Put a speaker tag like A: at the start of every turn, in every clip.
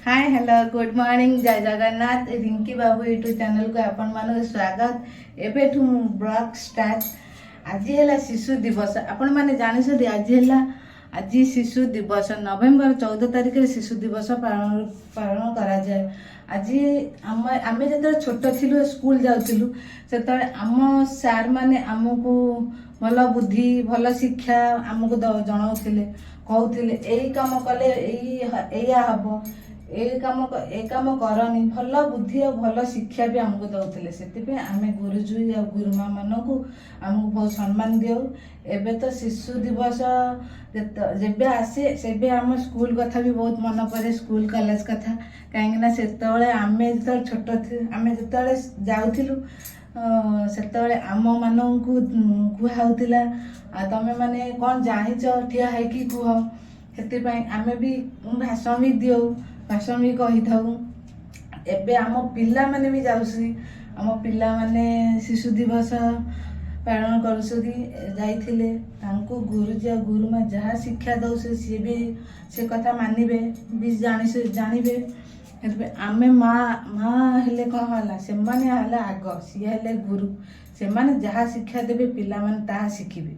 A: Hi hello good morning जय जगन्नाथ रिंकी बाबू YouTube channel को आपण मानक स्वागत एबेठू ब्लॉग स्टार्ट आज है शिशु दिवस आपण मैंने जानी आज है आज शिशु दिवस नवेम्बर 14 तारिख शिशु दिवस पालन करा जाए। आज आम जो छोट थिलु स्कूल जाऊँ से आम सार माने आमको भल बुद्धि भल शिक्षा आमको जनाऊले कहते यही कम कले या हम ए काम करनी भल बुद्धि और भल शिक्षा भी आमको दौले से आम गुरुजी या गुरुमा मानक आमको बहुत सम्मान दियो। एबे तो शिशु दिवस जेबे आसे सेबे आम स्कूल कथा भी बहुत मन पड़े स्कूल कॉलेज कथा कहीं से आम जो छोट आम जो जाऊँ से आम मानक कहला तमें माने कौन जाच ठिया है कि कह से आम भी भाषण भी दियो भाषण भी कही था। एबे आम पिला माने भी जाऊसी आम पिला माने शिशु दिवस पालन करुले गुरुजी और गुरुमा जहाँ शिक्षा दौसे सी भी से कथा मानवे भी जानवे आमे माँ हेले कौन है से माने आग सी हेले गुरु से माने जहाँ शिक्षा देवे पिला माने ताहा शिखिबे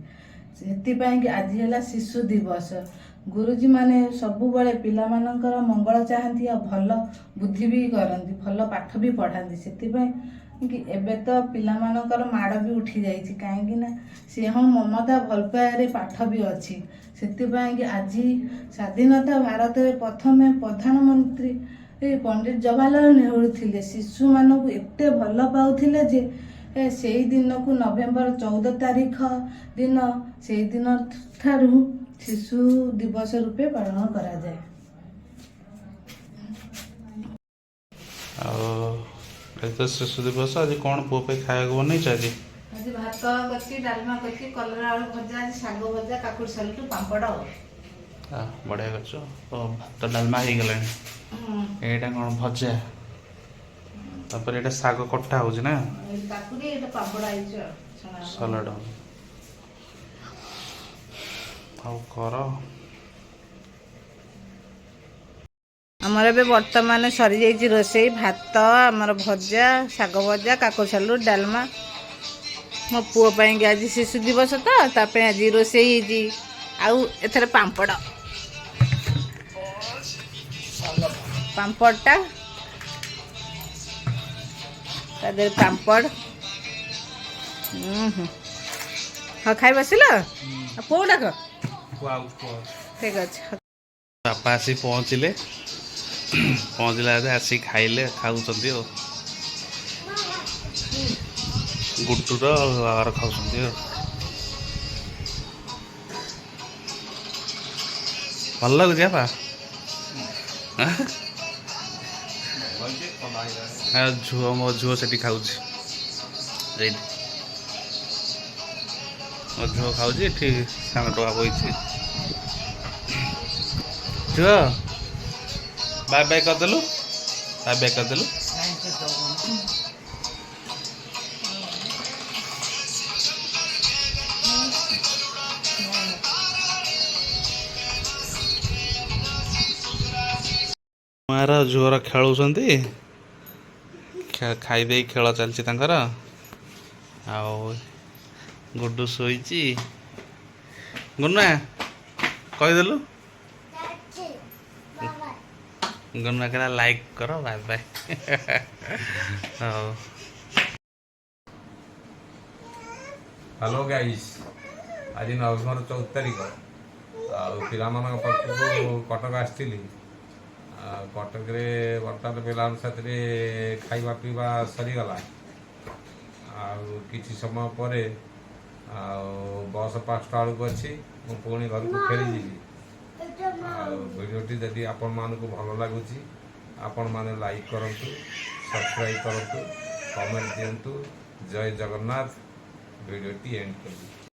A: से आज है शिशु दिवस गुरुजी माने सबु बड़े पिला मानकर मंगल चाहती और भल बुद्धि भी करती भल पाठ भी पढ़ाती से कि एबे तो पिला मानकर माड़ भी उठी जाइए कहीं सी हाँ ममता भल पाए पाठ भी अच्छी से आज स्वाधीनता भारत में प्रथम प्रधानमंत्री पंडित जवाहरलाल नेहरू थे शिशु मानक एत भल पाउथिले जे से दिन को नवेम्बर 14 तारिख दिन से दिन ठारू शिशु दिवस रूपे पालन करा जाए।
B: तो शिशु दिवस आज कौन पुओ पे खाया बन आज
A: भात कच्ची डालमा कच्ची कलरा आलू भजा शाग भजा काकुड़ सालू पापड़
B: बढ़िया कर भात डालमा हो गला यहाँ कौन भजा तापर ये शाग कटा हो ना सलाड कर
A: आमर ए बर्तमान सरी जाइए रोसे भात आमर भजा शाग भजा काकुड़ सालू डालमा मो पुओ पाई आज शिशु दिवस तो आज रोसे आउ एथरे पापड़ पापड़टा तादर पापड़ हाँ खाई बसिल पुओ डाक ठीक अच्छे
B: बापा आसी पहुँचले आसी खाइले खाऊ गुटुर बाबार खाऊ भल लगुच बापा झुओ मो झुओ से खाऊ मो झुओ खाऊ ठीक सांग टका बही झुओ बाय बाय करदेलु बाय बाय करदेलु मार झुअर खेलुंट खाई दे खेल चलती गुड्डू शोची गुन्ना कहीदेलु गुन्ना कहला लाइक करो बाय बाय
C: हेलो गाइस आज नवेम्बर 14 तारिख पिला कटक आसती कटक बर्तमान पिला साथ खाଇବା पीवा सरीगला किसी समय पर बस 5टा बेलू अच्छी पुणी घर को फेरी जी भिडियोटी जदि आपण मानक भल लगुच आपण मैंने लाइक करूँ सब्सक्राइब करूँ कमेंट दिंतु जय जगन्नाथ भिडियोटी एंड कर।